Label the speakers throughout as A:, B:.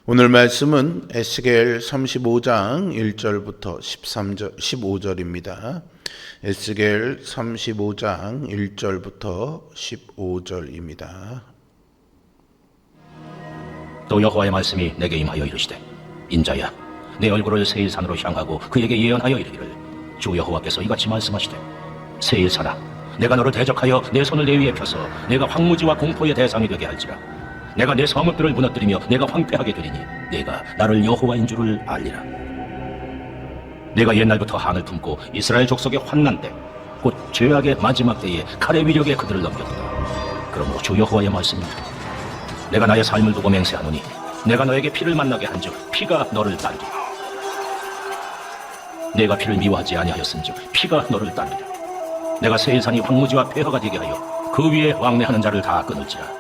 A: 오늘 말씀은 에스겔 35장 1절부터 15절입니다. 에스겔 35장 1절부터 15절입니다.
B: 또 여호와의 말씀이 내게 임하여 이르시되, 인자야, 내 얼굴을 세일산으로 향하고 그에게 예언하여 이르기를, 주 여호와께서 이같이 말씀하시되, 세일산아, 내가 너를 대적하여 내 손을 내 위에 펴서 내가 황무지와 공포의 대상이 되게 할지라. 내가 내 성읍들을 무너뜨리며 내가 황폐하게 되리니 내가 나를 여호와인 줄을 알리라. 내가 옛날부터 한을 품고 이스라엘 족속의 환난 때, 곧 죄악의 마지막 때에 칼의 위력에 그들을 넘겼다. 그러므로 주 여호와의 말씀입니다. 내가 나의 삶을 두고 맹세하노니 내가 너에게 피를 만나게 한즉 피가 너를 따르리라. 내가 피를 미워하지 아니하였은즉 피가 너를 따르리라. 내가 세일산이 황무지와 폐허가 되게 하여 그 위에 왕래하는 자를 다 끊을지라.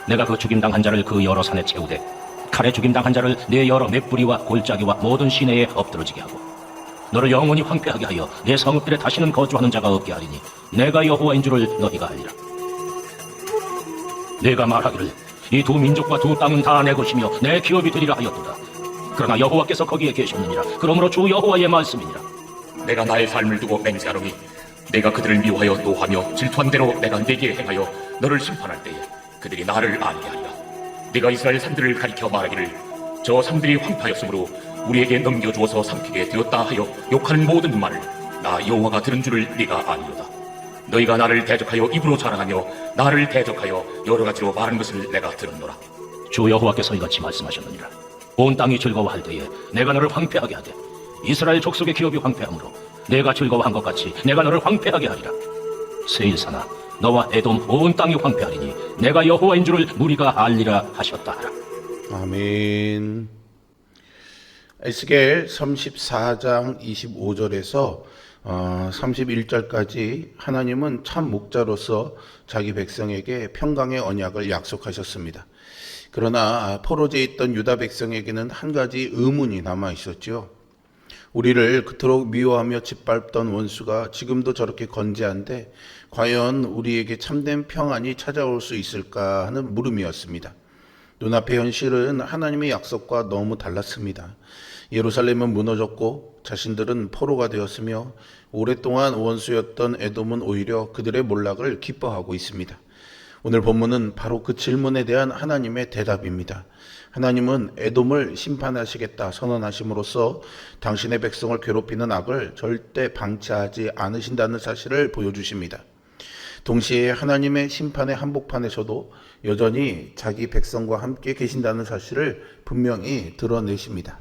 B: 내가 그 죽임당한 자를 그 여러 산에 채우되 칼에 죽임당한 자를 내 여러 맷뿌리와 골짜기와 모든 시내에 엎드러지게 하고 너를 영원히 황폐하게 하여 내 성읍들에 다시는 거주하는 자가 없게 하리니 내가 여호와인 줄을 너희가 알리라. 내가 말하기를 이 두 민족과 두 땅은 다 내 것이며 내 기업이 되리라 하였도다. 그러나 여호와께서 거기에 계셨느니라. 그러므로 주 여호와의 말씀이니라.
C: 내가 나의 삶을 두고 맹세하노니 내가 그들을 미워하여 노하며 질투한 대로 내가 네게 행하여 너를 심판할 때에 그들이 나를 알게 하리라. 네가 이스라엘 산들을 가리켜 말하기를 저 산들이 황폐하였으므로 우리에게 넘겨주어서 삼키게 되었다 하여 욕하는 모든 말을 나 여호와가 들은 줄을 네가 아니로다. 너희가 나를 대적하여 입으로 자랑하며 나를 대적하여 여러 가지로 말한 것을 내가 들었노라.
B: 주 여호와께서 이같이 말씀하셨느니라. 온 땅이 즐거워할 때에 내가 너를 황폐하게 하되 이스라엘 족속의 기업이 황폐하므로 내가 즐거워한 것 같이 내가 너를 황폐하게 하리라. 세일산아, 너와 에돔 온 땅이 황폐하리니 내가 여호와인 줄을 무리가 알리라 하셨다 하라.
A: 아멘. 에스겔 34장 25절에서 31절까지 하나님은 참 목자로서 자기 백성에게 평강의 언약을 약속하셨습니다. 그러나 포로지에 있던 유다 백성에게는 한 가지 의문이 남아 있었죠. 우리를 그토록 미워하며 짓밟던 원수가 지금도 저렇게 건재한데 과연 우리에게 참된 평안이 찾아올 수 있을까 하는 물음이었습니다. 눈앞의 현실은 하나님의 약속과 너무 달랐습니다. 예루살렘은 무너졌고 자신들은 포로가 되었으며 오랫동안 원수였던 에돔은 오히려 그들의 몰락을 기뻐하고 있습니다. 오늘 본문은 바로 그 질문에 대한 하나님의 대답입니다. 하나님은 에돔을 심판하시겠다 선언하심으로써 당신의 백성을 괴롭히는 악을 절대 방치하지 않으신다는 사실을 보여주십니다. 동시에 하나님의 심판의 한복판에서도 여전히 자기 백성과 함께 계신다는 사실을 분명히 드러내십니다.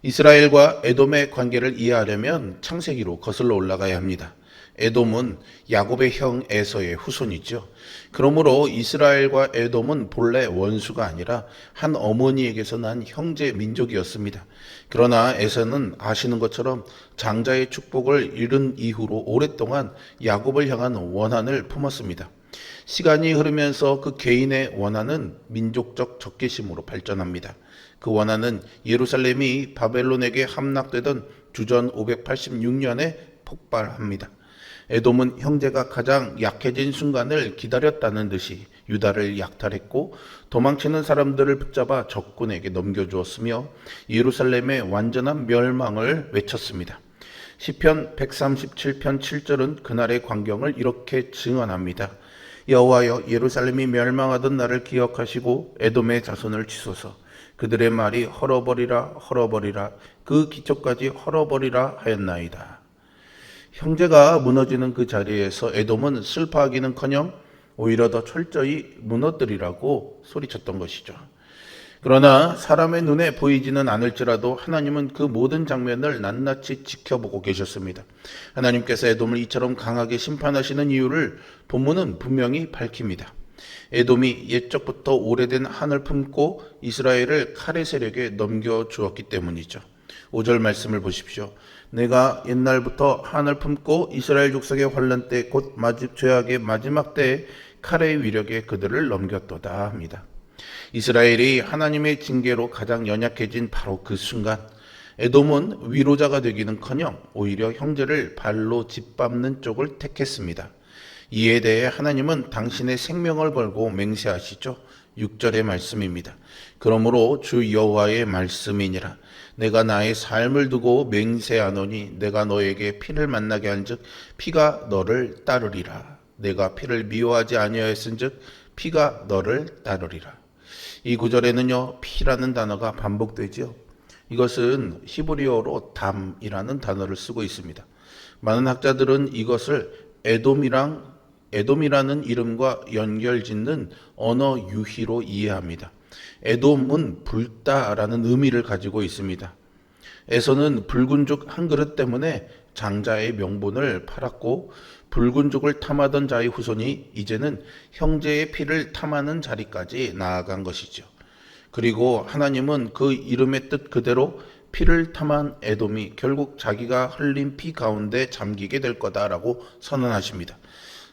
A: 이스라엘과 에돔의 관계를 이해하려면 창세기로 거슬러 올라가야 합니다. 에돔은 야곱의 형 에서의 후손이죠. 그러므로 이스라엘과 에돔은 본래 원수가 아니라 한 어머니에게서 난 형제 민족이었습니다. 그러나 에서는 아시는 것처럼 장자의 축복을 잃은 이후로 오랫동안 야곱을 향한 원한을 품었습니다. 시간이 흐르면서 그 개인의 원한은 민족적 적개심으로 발전합니다. 그 원한은 예루살렘이 바벨론에게 함락되던 주전 586년에 폭발합니다. 에돔은 형제가 가장 약해진 순간을 기다렸다는 듯이 유다를 약탈했고 도망치는 사람들을 붙잡아 적군에게 넘겨주었으며 예루살렘의 완전한 멸망을 외쳤습니다. 시편 137편 7절은 그날의 광경을 이렇게 증언합니다. 여호와여, 예루살렘이 멸망하던 날을 기억하시고 에돔의 자손을 치소서. 그들의 말이 헐어버리라 헐어버리라 그 기초까지 헐어버리라 하였나이다. 형제가 무너지는 그 자리에서 에돔은 슬퍼하기는커녕 오히려 더 철저히 무너뜨리라고 소리쳤던 것이죠. 그러나 사람의 눈에 보이지는 않을지라도 하나님은 그 모든 장면을 낱낱이 지켜보고 계셨습니다. 하나님께서 에돔을 이처럼 강하게 심판하시는 이유를 본문은 분명히 밝힙니다. 에돔이 옛적부터 오래된 한을 품고 이스라엘을 칼의 세력에 넘겨주었기 때문이죠. 5절 말씀을 보십시오. 내가 옛날부터 한을 품고 이스라엘 족속의 환난 때 곧 죄악의 마지막 때에 칼의 위력에 그들을 넘겼도다 합니다. 이스라엘이 하나님의 징계로 가장 연약해진 바로 그 순간 에돔은 위로자가 되기는커녕 오히려 형제를 발로 짓밟는 쪽을 택했습니다. 이에 대해 하나님은 당신의 생명을 걸고 맹세하시죠. 6절의 말씀입니다. 그러므로 주 여호와의 말씀이니라. 내가 나의 삶을 두고 맹세하노니 내가 너에게 피를 만나게 한즉 피가 너를 따르리라. 내가 피를 미워하지 아니하였은즉 피가 너를 따르리라. 이 구절에는요, 피라는 단어가 반복되죠. 이것은 히브리어로 담이라는 단어를 쓰고 있습니다. 많은 학자들은 이것을 에돔이라는 이름과 연결짓는 언어 유희로 이해합니다. 에돔은 붉다라는 의미를 가지고 있습니다. 에서는 붉은죽 한 그릇 때문에 장자의 명분을 팔았고, 붉은죽을 탐하던 자의 후손이 이제는 형제의 피를 탐하는 자리까지 나아간 것이죠. 그리고 하나님은 그 이름의 뜻 그대로 피를 탐한 에돔이 결국 자기가 흘린 피 가운데 잠기게 될 거다라고 선언하십니다.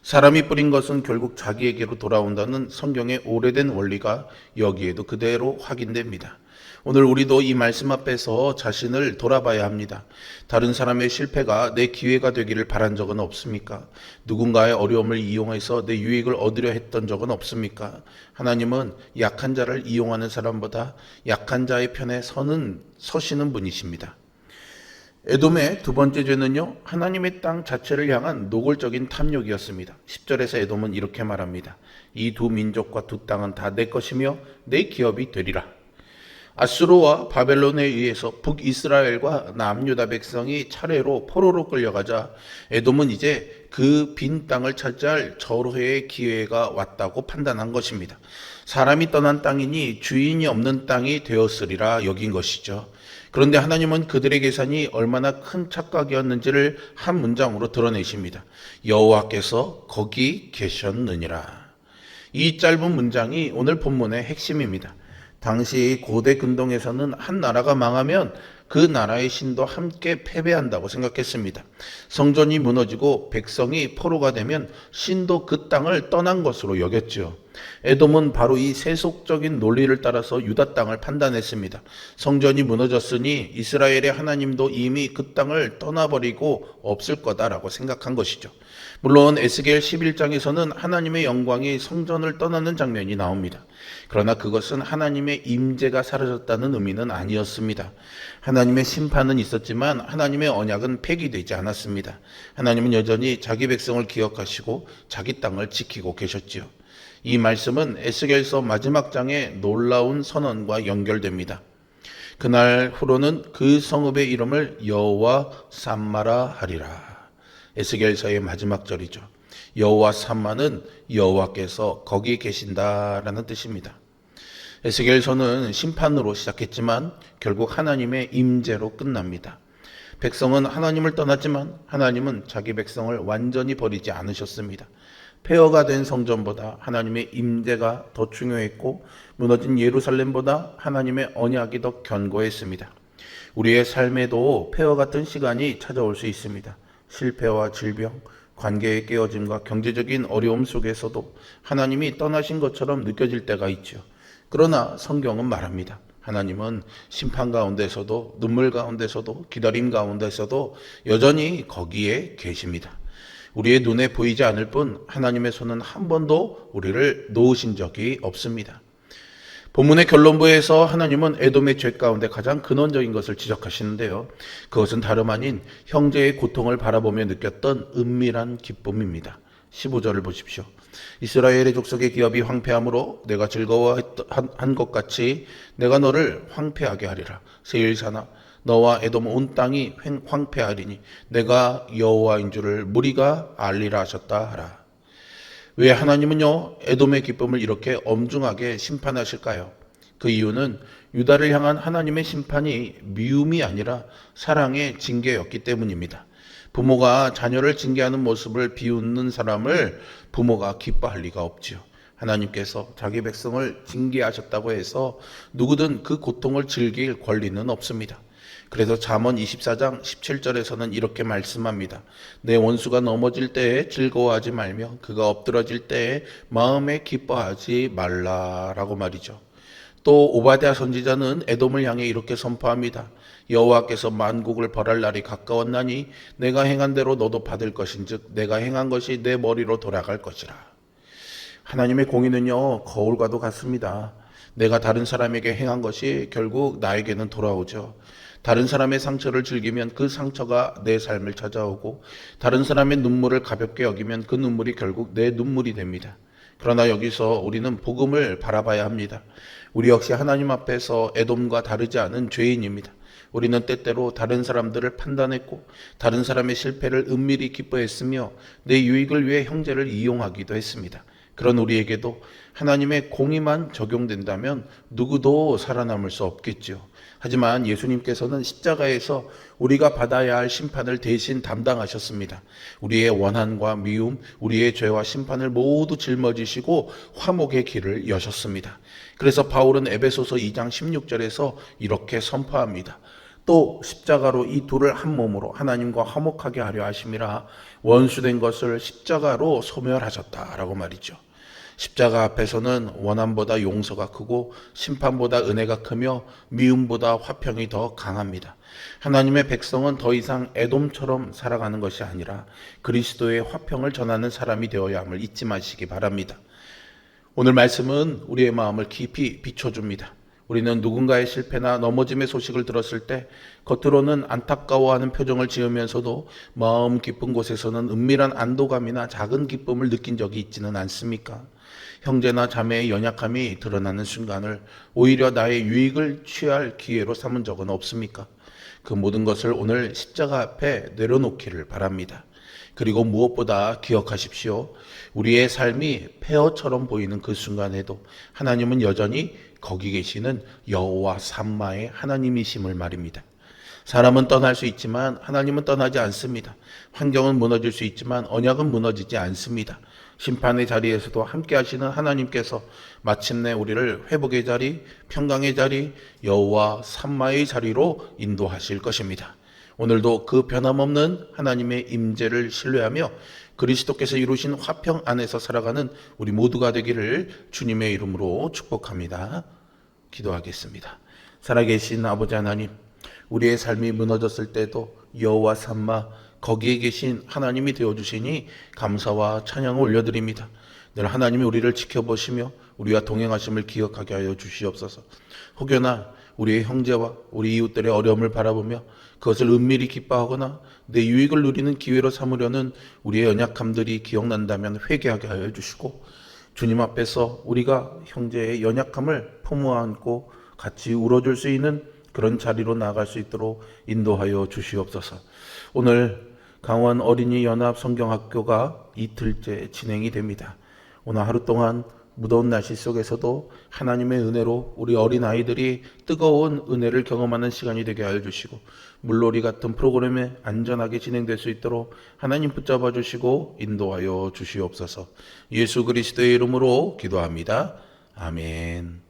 A: 사람이 뿌린 것은 결국 자기에게로 돌아온다는 성경의 오래된 원리가 여기에도 그대로 확인됩니다. 오늘 우리도 이 말씀 앞에서 자신을 돌아봐야 합니다. 다른 사람의 실패가 내 기회가 되기를 바란 적은 없습니까? 누군가의 어려움을 이용해서 내 유익을 얻으려 했던 적은 없습니까? 하나님은 약한 자를 이용하는 사람보다 약한 자의 편에 서시는 분이십니다. 에돔의 두 번째 죄는요, 하나님의 땅 자체를 향한 노골적인 탐욕이었습니다. 10절에서 에돔은 이렇게 말합니다. 이 두 민족과 두 땅은 다 내 것이며 내 기업이 되리라. 아수르와 바벨론에 의해서 북이스라엘과 남유다 백성이 차례로 포로로 끌려가자 에돔은 이제 그 빈 땅을 차지할 절호의 기회가 왔다고 판단한 것입니다. 사람이 떠난 땅이니 주인이 없는 땅이 되었으리라 여긴 것이죠. 그런데 하나님은 그들의 계산이 얼마나 큰 착각이었는지를 한 문장으로 드러내십니다. 여호와께서 거기 계셨느니라. 이 짧은 문장이 오늘 본문의 핵심입니다. 당시 고대 근동에서는 한 나라가 망하면 그 나라의 신도 함께 패배한다고 생각했습니다. 성전이 무너지고 백성이 포로가 되면 신도 그 땅을 떠난 것으로 여겼죠. 에돔은 바로 이 세속적인 논리를 따라서 유다 땅을 판단했습니다. 성전이 무너졌으니 이스라엘의 하나님도 이미 그 땅을 떠나버리고 없을 거다라고 생각한 것이죠. 물론 에스겔 11장에서는 하나님의 영광이 성전을 떠나는 장면이 나옵니다. 그러나 그것은 하나님의 임재가 사라졌다는 의미는 아니었습니다. 하나님의 심판은 있었지만 하나님의 언약은 폐기되지 않았습니다. 하나님은 여전히 자기 백성을 기억하시고 자기 땅을 지키고 계셨지요. 이 말씀은 에스겔서 마지막 장의 놀라운 선언과 연결됩니다. 그날 후로는 그 성읍의 이름을 여호와 삼마라 하리라. 에스겔서의 마지막 절이죠. 여호와 삼마는 여호와께서 거기 계신다라는 뜻입니다. 에스겔서는 심판으로 시작했지만 결국 하나님의 임재로 끝납니다. 백성은 하나님을 떠났지만 하나님은 자기 백성을 완전히 버리지 않으셨습니다. 폐허가 된 성전보다 하나님의 임재가 더 중요했고 무너진 예루살렘보다 하나님의 언약이 더 견고했습니다. 우리의 삶에도 폐허 같은 시간이 찾아올 수 있습니다. 실패와 질병, 관계의 깨어짐과 경제적인 어려움 속에서도 하나님이 떠나신 것처럼 느껴질 때가 있죠. 그러나 성경은 말합니다. 하나님은 심판 가운데서도 눈물 가운데서도 기다림 가운데서도 여전히 거기에 계십니다. 우리의 눈에 보이지 않을 뿐 하나님의 손은 한 번도 우리를 놓으신 적이 없습니다. 본문의 결론부에서 하나님은 에돔의 죄 가운데 가장 근원적인 것을 지적하시는데요. 그것은 다름 아닌 형제의 고통을 바라보며 느꼈던 은밀한 기쁨입니다. 15절을 보십시오. 이스라엘의 족속의 기업이 황폐함으로 내가 즐거워한 것 같이 내가 너를 황폐하게 하리라. 세일산아 너와 에돔 온 땅이 황폐하리니 내가 여호와인 줄을 무리가 알리라 하셨다 하라. 왜 하나님은요 에돔의 기쁨을 이렇게 엄중하게 심판하실까요? 그 이유는 유다를 향한 하나님의 심판이 미움이 아니라 사랑의 징계였기 때문입니다. 부모가 자녀를 징계하는 모습을 비웃는 사람을 부모가 기뻐할 리가 없지요. 하나님께서 자기 백성을 징계하셨다고 해서 누구든 그 고통을 즐길 권리는 없습니다. 그래서 잠언 24장 17절에서는 이렇게 말씀합니다. 내 원수가 넘어질 때에 즐거워하지 말며 그가 엎드러질 때에 마음에 기뻐하지 말라라고 말이죠. 또 오바댜 선지자는 에돔을 향해 이렇게 선포합니다. 여호와께서 만국을 벌할 날이 가까웠나니 내가 행한 대로 너도 받을 것인즉 내가 행한 것이 내 머리로 돌아갈 것이라. 하나님의 공의는요, 거울과도 같습니다. 내가 다른 사람에게 행한 것이 결국 나에게는 돌아오죠. 다른 사람의 상처를 즐기면 그 상처가 내 삶을 찾아오고, 다른 사람의 눈물을 가볍게 여기면 그 눈물이 결국 내 눈물이 됩니다. 그러나 여기서 우리는 복음을 바라봐야 합니다. 우리 역시 하나님 앞에서 에돔과 다르지 않은 죄인입니다. 우리는 때때로 다른 사람들을 판단했고, 다른 사람의 실패를 은밀히 기뻐했으며, 내 유익을 위해 형제를 이용하기도 했습니다. 그런 우리에게도 하나님의 공의만 적용된다면 누구도 살아남을 수 없겠지요. 하지만 예수님께서는 십자가에서 우리가 받아야 할 심판을 대신 담당하셨습니다. 우리의 원한과 미움, 우리의 죄와 심판을 모두 짊어지시고 화목의 길을 여셨습니다. 그래서 바울은 에베소서 2장 16절에서 이렇게 선포합니다. 또 십자가로 이 둘을 한 몸으로 하나님과 화목하게 하려 하심이라, 원수된 것을 십자가로 소멸하셨다라고 말이죠. 십자가 앞에서는 원한보다 용서가 크고 심판보다 은혜가 크며 미움보다 화평이 더 강합니다. 하나님의 백성은 더 이상 에돔처럼 살아가는 것이 아니라 그리스도의 화평을 전하는 사람이 되어야 함을 잊지 마시기 바랍니다. 오늘 말씀은 우리의 마음을 깊이 비춰줍니다. 우리는 누군가의 실패나 넘어짐의 소식을 들었을 때 겉으로는 안타까워하는 표정을 지으면서도 마음 깊은 곳에서는 은밀한 안도감이나 작은 기쁨을 느낀 적이 있지는 않습니까? 형제나 자매의 연약함이 드러나는 순간을 오히려 나의 유익을 취할 기회로 삼은 적은 없습니까? 그 모든 것을 오늘 십자가 앞에 내려놓기를 바랍니다. 그리고 무엇보다 기억하십시오. 우리의 삶이 폐허처럼 보이는 그 순간에도 하나님은 여전히 거기 계시는 여호와 삼마의 하나님이심을 말입니다. 사람은 떠날 수 있지만 하나님은 떠나지 않습니다. 환경은 무너질 수 있지만 언약은 무너지지 않습니다. 심판의 자리에서도 함께 하시는 하나님께서 마침내 우리를 회복의 자리, 평강의 자리, 여호와 삼마의 자리로 인도하실 것입니다. 오늘도 그 변함없는 하나님의 임재를 신뢰하며 그리스도께서 이루신 화평 안에서 살아가는 우리 모두가 되기를 주님의 이름으로 축복합니다. 기도하겠습니다. 살아계신 아버지 하나님, 우리의 삶이 무너졌을 때도 여호와 삼마 거기에 계신 하나님이 되어주시니 감사와 찬양을 올려드립니다. 늘 하나님이 우리를 지켜보시며 우리와 동행하심을 기억하게 하여 주시옵소서. 혹여나 우리의 형제와 우리 이웃들의 어려움을 바라보며 그것을 은밀히 기뻐하거나 내 유익을 누리는 기회로 삼으려는 우리의 연약함들이 기억난다면 회개하게 하여 주시고, 주님 앞에서 우리가 형제의 연약함을 품어 안고 같이 울어줄 수 있는 그런 자리로 나아갈 수 있도록 인도하여 주시옵소서. 오늘 강원 어린이 연합 성경학교가 이틀째 진행이 됩니다. 오늘 하루 동안 무더운 날씨 속에서도 하나님의 은혜로 우리 어린아이들이 뜨거운 은혜를 경험하는 시간이 되게 하여 주시고, 물놀이 같은 프로그램에 안전하게 진행될 수 있도록 하나님 붙잡아 주시고 인도하여 주시옵소서. 예수 그리스도의 이름으로 기도합니다. 아멘.